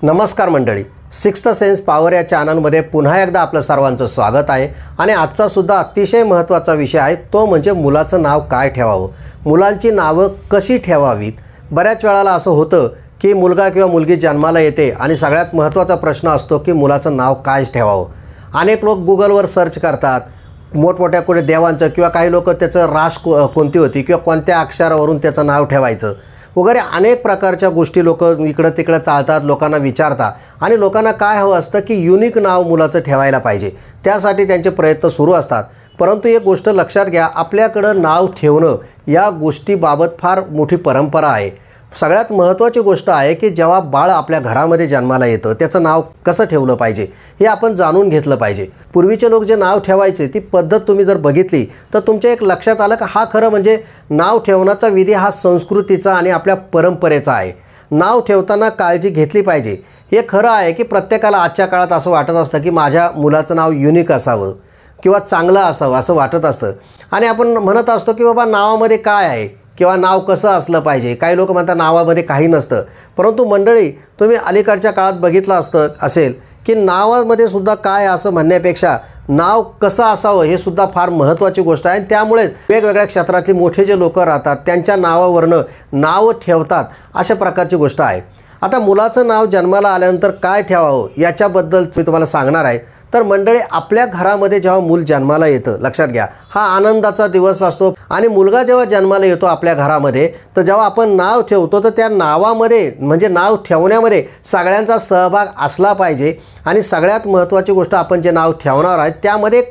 नमस्कार मंडळी, sixth sense power या चॅनलमध्ये पुन्हा एकदा आपलं सर्वांचं स्वागत आहे। आणि आजचा सुद्धा अतिशय महत्त्वाचा विषय आहे, तो म्हणजे मुलाचं नाव काय ठेवावं, मुलांची नावं कशी ठेवावीत। बऱ्याच वेळाला असं होतं की मुलगा किंवा मुलगी जन्माला येते आणि सगळ्यात महत्त्वाचा प्रश्न असतो की मुलाचं नाव काय ठेवावं। अनेक लोक गुगलवर सर्च करतात, मोठमोठ्या कोणी देवांचं किंवा काही लोक त्याचं रास कोणती होती किंवा कोणत्या अक्षरावरून त्याचं नाव ठेवायचं वगैरे अनेक प्रकारच्या गोष्टी लोक इकडं तिकडं चालतात, लोकांना विचारतात आणि लोकांना काय हवं असतं की युनिक नाव मुलाचं ठेवायला पाहिजे, त्यासाठी त्यांचे प्रयत्न सुरू असतात। परंतु एक गोष्ट लक्षात घ्या, आपल्याकडं नाव ठेवणं या गोष्टीबाबत फार मोठी परंपरा आहे। सगळ्यात महत्त्वाची गोष्ट आहे की जेव्हा बाळ आपल्या घरामध्ये जन्माला येतं त्याचं नाव कसं ठेवलं पाहिजे हे आपण जाणून घेतलं पाहिजे। पूर्वीचे लोक जे नाव ठेवायचे ती पद्धत तुम्ही जर बघितली तर तुमच्या एक लक्षात आलं की हा खरं म्हणजे नाव ठेवण्याचा विधी हा संस्कृतीचा आणि आपल्या परंपरेचा आहे। नाव ठेवताना काळजी घेतली पाहिजे। हे खरं आहे की प्रत्येकाला आजच्या काळात असं वाटत असतं की माझ्या मुलाचं नाव युनिक असावं किंवा चांगलं असावं असं वाटत असतं आणि आपण म्हणत असतो की बाबा नावामध्ये काय आहे किंवा नाव कसं असलं पाहिजे। काही लोक म्हणतात नावामध्ये काही नसतं, परंतु मंडळी तुम्ही अलीकडच्या काळात बघितलं असेल की नावामध्ये सुद्धा काय असं म्हणण्यापेक्षा नाव कसं असावं हे सुद्धा फार महत्त्वाची गोष्ट आहे। त्यामुळे वेगवेगळ्या क्षेत्रातली मोठे जे लोक राहतात त्यांच्या नावावरनं नाव ठेवतात, अशा प्रकारची गोष्ट आहे। आता मुलाचं नाव जन्माला आल्यानंतर काय ठेवावं याच्याबद्दल मी तुम्हाला सांगणार आहे। तर मंडळी, आपल्या घरामध्ये जेव्हा मूल जन्माला येतं, लक्षात घ्या हा आनंदाचा दिवस असतो आणि मुलगा जेव्हा जन्माला येतो आपल्या घरामध्ये तर जेव्हा आपण नाव ठेवतो तर त्या नावामध्ये म्हणजे नाव ठेवण्यामध्ये सगळ्यांचा सहभाग असला पाहिजे। आणि सगळ्यात महत्त्वाची गोष्ट, आपण जे नाव ठेवणार आहे त्यामध्ये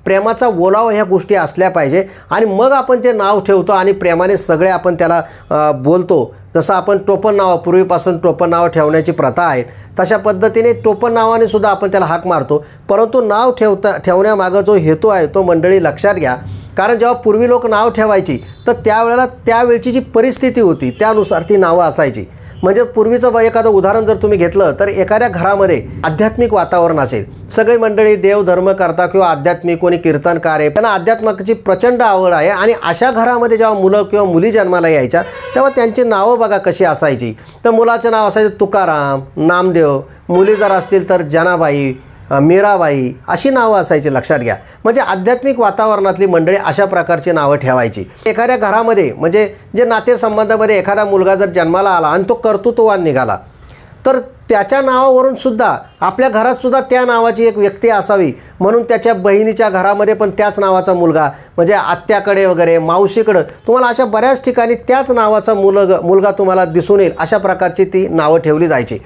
प्रेमाचा ओलावा ह्या गोष्टी असल्या पाहिजे आणि मग आपण जे नाव ठेवतो आणि प्रेमाने सगळे आपण त्याला बोलतो। जसं आपण टोपण नाव, पूर्वीपासून टोपण नाव ठेवण्याची प्रथा आहे, तशा पद्धतीने टोपण नावाने सुद्धा आपण त्याला हाक मारतो। परंतु नाव ठेवण्यामागं जो हेतू आहे तो मंडळी लक्षात घ्या, कारण जेव्हा पूर्वी लोक नाव ठेवायची तर त्यावेळेला त्यावेळची जी परिस्थिती होती त्यानुसार ती नावं असायची। म्हणजे पूर्वीचं एखादं उदाहरण जर तुम्ही घेतलं तर एखाद्या घरामध्ये आध्यात्मिक वातावरण असेल, सगळी मंडळी देवधर्म करता किंवा आध्यात्मिक कोणी कीर्तनकार आहे, त्यांना अध्यात्माची प्रचंड आवड आहे आणि अशा घरामध्ये जेव्हा मुलं किंवा मुली जन्माला यायच्या तेव्हा त्यांची नावं बघा कशी असायची। तर मुलाचं नाव असायचं तुकाराम, नामदेव, मुली जर असतील तर जनाबाई, मीराबाई अशी नावं असायची, लक्षात घ्या। म्हणजे आध्यात्मिक वातावरणातली मंडळी अशा प्रकारची नावं ठेवायची। एखाद्या घरामध्ये म्हणजे जे नातेसंबंधामध्ये एखादा मुलगा जर जन्माला आला आणि तो कर्तृत्ववान निघाला तर त्याच्या नावावरून सुद्धा आपल्या घरात सुद्धा त्या नावाची एक व्यक्ती असावी, म्हणून त्याच्या बहिणीच्या घरामध्ये पण त्याच नावाचा मुलगा, म्हणजे आत्याकडे वगैरे मावशीकडं तुम्हाला अशा बऱ्याच ठिकाणी त्याच नावाचा मुलगा तुम्हाला दिसून येईल, अशा प्रकारची ती नावं ठेवली जायची।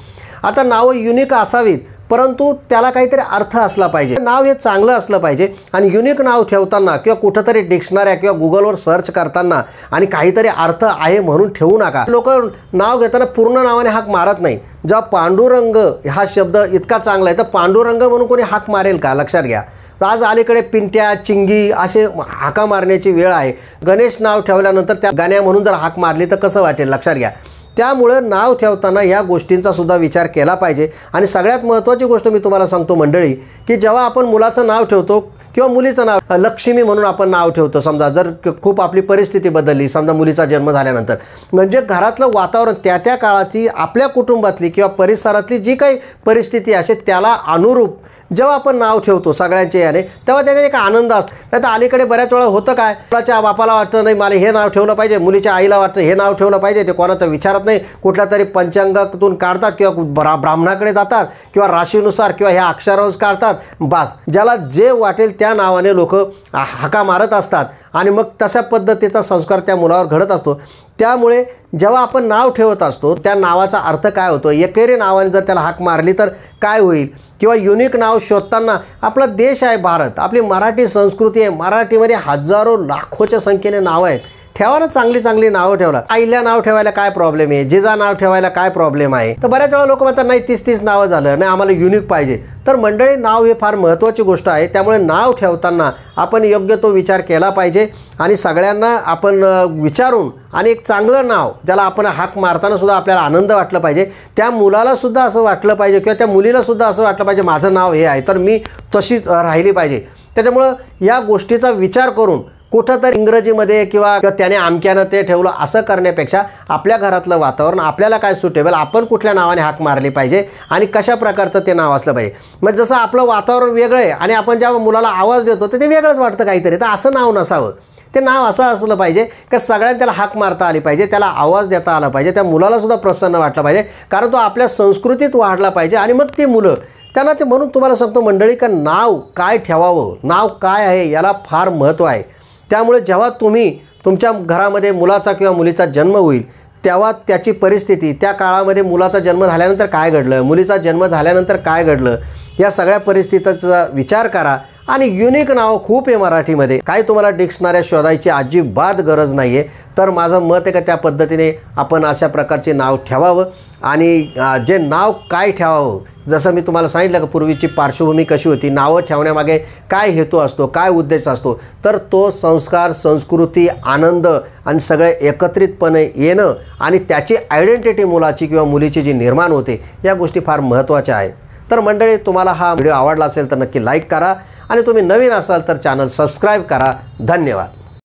आता नावं युनिक असावीत, परंतु त्याला काहीतरी अर्थ असला पाहिजे, नाव हे चांगलं असलं पाहिजे। आणि युनिक नाव ठेवताना किंवा कुठंतरी डिक्शनऱ्या किंवा गुगलवर सर्च करताना आणि काहीतरी अर्थ आहे म्हणून ठेवू नका। लोक नाव घेताना पूर्ण नावाने हाक मारत नाही। जेव्हा पांडुरंग हा शब्द इतका चांगला आहे तर पांडुरंग म्हणून कोणी हाक मारेल का, लक्षात घ्या। तर आज अलीकडे पिंट्या, चिंगी असे हाका मारण्याची वेळ आहे। गणेश नाव ठेवल्यानंतर त्या गाण्या म्हणून जर हाक मारली तर कसं वाटेल, लक्षात घ्या। त्यामुळं नाव ठेवताना ह्या गोष्टींचा सुद्धा विचार केला पाहिजे। आणि सगळ्यात महत्त्वाची गोष्ट मी तुम्हाला सांगतो मंडळी, की जेव्हा आपण मुलाचं नाव ठेवतो किंवा मुलीचं नाव लक्ष्मी म्हणून आपण नाव ठेवतो, समजा जर खूप आपली परिस्थिती बदलली, समजा मुलीचा जन्म झाल्यानंतर, म्हणजे घरातलं वातावरण त्या काळाची आपल्या कुटुंबातली किंवा परिसरातली जी काही परिस्थिती असेल त्याला अनुरूप जेव्हा आपण नाव ठेवतो सगळ्यांचे याने, तेव्हा त्याच्यात एक आनंद असतो। नाही तर अलीकडे बऱ्याच वेळा होतं काय, मुलाच्या बापाला वाटतं नाही मला हे नाव ठेवलं पाहिजे, मुलीच्या आईला वाटतं हे नाव ठेवलं पाहिजे, ते कोणाचं विचारत नाही, कुठल्या तरी पंचांगातून काढतात किंवा ब्राह्मणाकडे जातात किंवा राशीनुसार किंवा ह्या अक्षरावर काढतात, बस ज्याला जे वाटेल त्या नावाने लोक हाका मारत असतात आणि मग तशा पद्धतीचा संस्कार त्या मुलावर घडत असतो। त्यामुळे जेव्हा आपण नाव ठेवत असतो त्या नावाचा अर्थ काय होतो, एकेरी नावाने जर त्याला हाक मारली तर काय होईल, किंवा युनिक नाव शोधताना आपला देश आहे भारत, आपली मराठी संस्कृती आहे, मराठीमध्ये हजारो लाखोच्या संख्येने नावं आहेत, ठेवा ना चांगली चांगली नावं ठेवला। आईला नाव ठेवायला काय प्रॉब्लेम आहे, जिजा नाव ठेवायला काय प्रॉब्लेम आहे। तर बऱ्याच वेळा लोक म्हणतात नाही 30 नावं झालं, नाही आम्हाला युनिक पाहिजे। तर मंडळी, नाव हे फार महत्त्वाची गोष्ट आहे, त्यामुळे नाव ठेवताना आपण योग्य तो विचार केला पाहिजे आणि सगळ्यांना आपण विचारून आणि एक चांगलं नाव ज्याला आपण हाक मारताना सुद्धा आपल्याला आनंद वाटला पाहिजे, त्या मुलाला सुद्धा असं वाटलं पाहिजे किंवा त्या मुलीला सुद्धा असं वाटलं पाहिजे माझं नाव हे आहे तर मी तशीच राहिली पाहिजे। त्याच्यामुळं या गोष्टीचा विचार करून कुठंतरी इंग्रजीमध्ये किंवा त्याने अमक्यानं ते ठेवलं असं करण्यापेक्षा आपल्या घरातलं वातावरण आपल्याला काय सुटेबल, आपण कुठल्या नावाने हाक मारली पाहिजे आणि कशा प्रकारचं ते नाव असलं पाहिजे. मग जसं आपलं वातावरण वेगळं आहे आणि आपण जेव्हा मुलाला आवाज देतो तर ते वेगळंच वाटतं काहीतरी, तर असं नाव नसावं. ते नाव असं असलं पाहिजे की सगळ्यांना त्याला हाक मारता आली पाहिजे, त्याला आवाज देता आला पाहिजे, त्या मुलालासुद्धा प्रसन्न वाटलं पाहिजे, कारण तो आपल्या संस्कृतीत वाढला पाहिजे. आणि मग ती मुलं त्यांना ते म्हणून तुम्हाला सांगतो मंडळी का नाव काय ठेवावं, नाव काय आहे याला फार महत्त्व आहे. त्यामुळे जेव्हा तुम्ही तुमच्या घरामध्ये मुलाचा किंवा मुलीचा जन्म होईल तेव्हा त्याची परिस्थिती, त्या काळामध्ये मुलाचा जन्म झाल्यानंतर काय घडलं, मुलीचा जन्म झाल्यानंतर काय घडलं, या सगळ्या परिस्थितीचा विचार करा. आणि युनिक नाव खूप आहे मराठीमध्ये, काही तुम्हाला डिक्शनऱ्या शोधायची अजिबात गरज नाही आहे. तर माझं मत आहे का त्या पद्धतीने आपण अशा प्रकारचे नाव ठेवावं. आणि जे नाव काय ठेवावं, जसं मी तुम्हाला सांगितलं का पूर्वीची पार्श्वभूमी कशी होती, नावं ठेवण्यामागे काय हेतू असतो, काय उद्देश असतो, तर तो संस्कार, संस्कृती, आनंद आणि सगळे एकत्रितपणे येणं आणि त्याची आयडेंटिटी मुलाची किंवा मुलीची जी निर्माण होते, या गोष्टी फार महत्त्वाच्या आहेत. तर मंडळी, तुम्हाला हा व्हिडिओ आवडला असेल तर नक्की लाईक करा आणि तुम्ही नवीन असाल तर चॅनल सबस्क्राईब करा. धन्यवाद.